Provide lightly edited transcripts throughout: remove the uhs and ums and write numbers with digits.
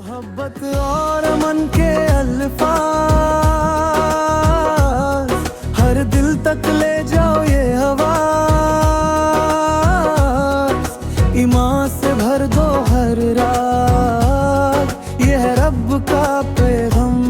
मोहब्बत और मन के अल्फाज हर दिल तक ले जाओ ये आवाज ईमान से भर दो हर रात ये है रब का पैगाम।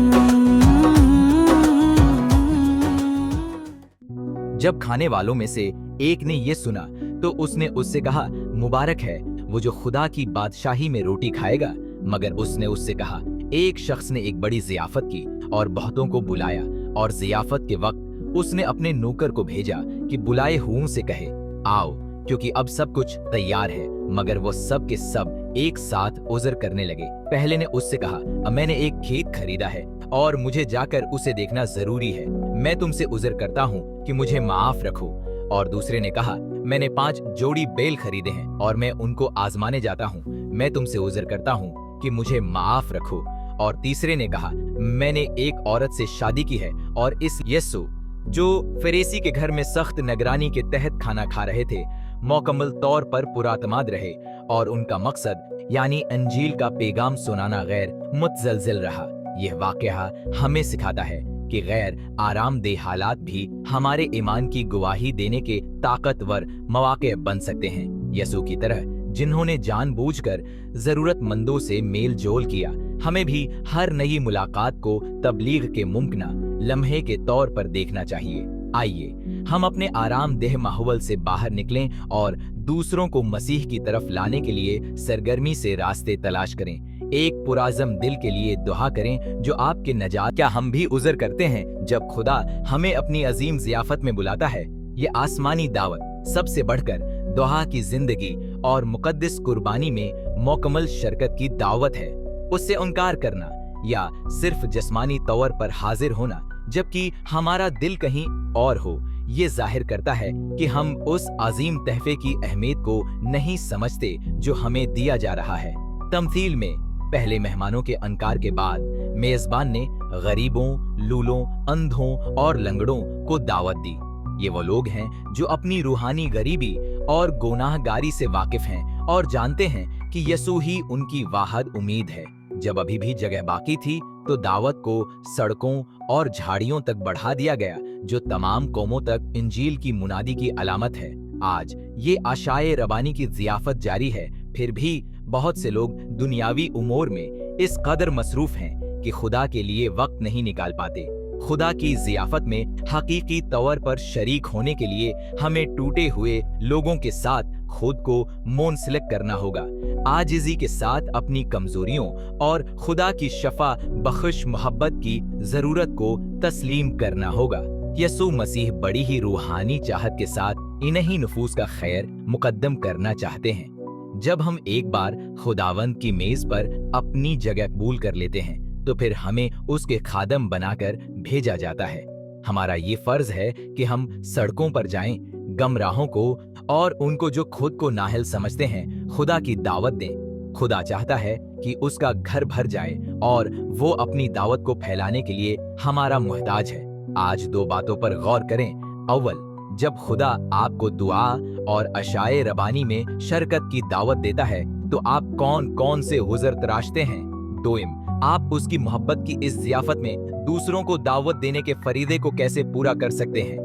जब खाने वालों में से एक ने ये सुना तो उसने उससे कहा, मुबारक है वो जो खुदा की बादशाही में रोटी खाएगा। मगर उसने उससे कहा, एक शख्स ने एक बड़ी जियाफत की और बहुतों को बुलाया और जियाफत के वक्त उसने अपने नौकर को भेजा कि बुलाए हुओं से कहे आओ, क्योंकि अब सब कुछ तैयार है। मगर वो सब के सब एक साथ उज़र करने लगे। पहले ने उससे कहा, मैंने एक खेत खरीदा है और मुझे जाकर उसे देखना जरूरी है, मैं तुमसे उज़र करता हूँ कि मुझे माफ रखो। और दूसरे ने कहा, मैंने 5 जोड़ी बैल खरीदे हैं और मैं उनको आजमाने जाता हूँ, मैं तुमसे उज़र करता हूँ कि मुझे माफ रखो। और तीसरे ने कहा, मैंने एक औरत से शादी की है और इस यस्सु जो फरीसी के घर में सख्त निगरानी के तहत खाना खा रहे थे मुकम्मल तौर पर पुरातमाद रहे और उनका मकसद यानी अंजील का पैगाम सुनाना गैर मुतजलजिल रहा। यह वाकया हमें सिखाता है कि गैर आरामदेह हालात भी हमारे ईमान की गवाही देने के ताकतवर मौके बन सकते हैं। यसू की तरह जिन्होंने जानबूझकर जरूरतमंदों से मेल जोल किया, हमें भी हर नई मुलाकात को तबलीग के मुमकिन लम्हे के तौर पर देखना चाहिए। आइए हम अपने आरामदेह माहौल से बाहर निकलें और दूसरों को मसीह की तरफ लाने के लिए सरगर्मी से रास्ते तलाश करें। एक पुराज़म दिल के लिए दुआ करें जो आपके नजात। क्या हम भी उज़र करते हैं जब खुदा हमें अपनी अजीम ज़ियाफत में बुलाता है? ये आसमानी दावत सबसे बढ़कर दुआ की जिंदगी और मुकद्दस कुर्बानी में मुकम्मल शरकत की दावत है। उससे इनकार करना या सिर्फ जिस्मानी तौर पर हाजिर होना जबकि हमारा दिल कहीं और हो, ये जाहिर करता है कि हम उस अजीम तहफे की अहमियत को नहीं समझते जो हमें दिया जा रहा है। तमसील में पहले मेहमानों के इनकार के बाद मेजबान ने गरीबों, लूलों, अंधों और लंगड़ों को दावत दी। ये वो लोग हैं जो अपनी रूहानी गरीबी और गुनाहगारी से वाकिफ हैं और जानते हैं कि यसू ही उनकी वाहद उम्मीद है। जब अभी भी जगह बाकी थी तो दावत को सड़कों और झाड़ियों तक बढ़ा दिया गया, जो तमाम कौमों तक इंजील की मुनादी की अलामत है। आज ये आशाए रबानी की ज़ियाफत जारी है, फिर भी बहुत से लोग दुनियावी उमूर में इस कदर मसरूफ हैं कि खुदा के लिए वक्त नहीं निकाल पाते। खुदा की ज़ियाफत में हकीकी तौर पर शरीक होने के लिए हमें टूटे हुए लोगों के साथ खुद को मुंसलिक करना होगा, आजिज़ी के साथ अपनी कमजोरियों और खुदा की शफा बख्श मोहब्बत की जरूरत को तस्लीम करना होगा। यसू मसीह बड़ी ही रूहानी चाहत के साथ इन्हीं नफूस का खैर मुकद्दम करना चाहते हैं। जब हम एक बार खुदावंद की मेज पर अपनी जगह कबूल कर लेते हैं तो फिर हमें उसके खादम बनाकर भेजा जाता है। हमारा ये फर्ज है कि हम सड़कों पर जाएं, गमराहों को और उनको जो खुद को नाहल समझते हैं खुदा की दावत दें। खुदा चाहता है कि उसका घर भर जाए और वो अपनी दावत को फैलाने के लिए हमारा मुहताज है। आज 2 बातों पर गौर करें। अव्वल, जब खुदा आपको दुआ और अशाए रबानी में शरकत की दावत देता है तो आप कौन कौन से हुज़र तराशते हैं? दोइम, आप उसकी मोहब्बत की इस ज़ियाफत में दूसरों को दावत देने के फरीदे को कैसे पूरा कर सकते हैं?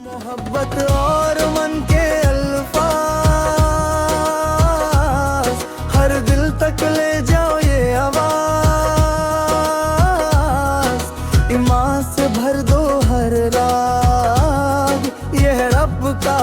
मोहब्बत और मन के अल्फाज हर दिल तक ले जाओ ये आवाज ईमान से भर दो हर रात ये है रब का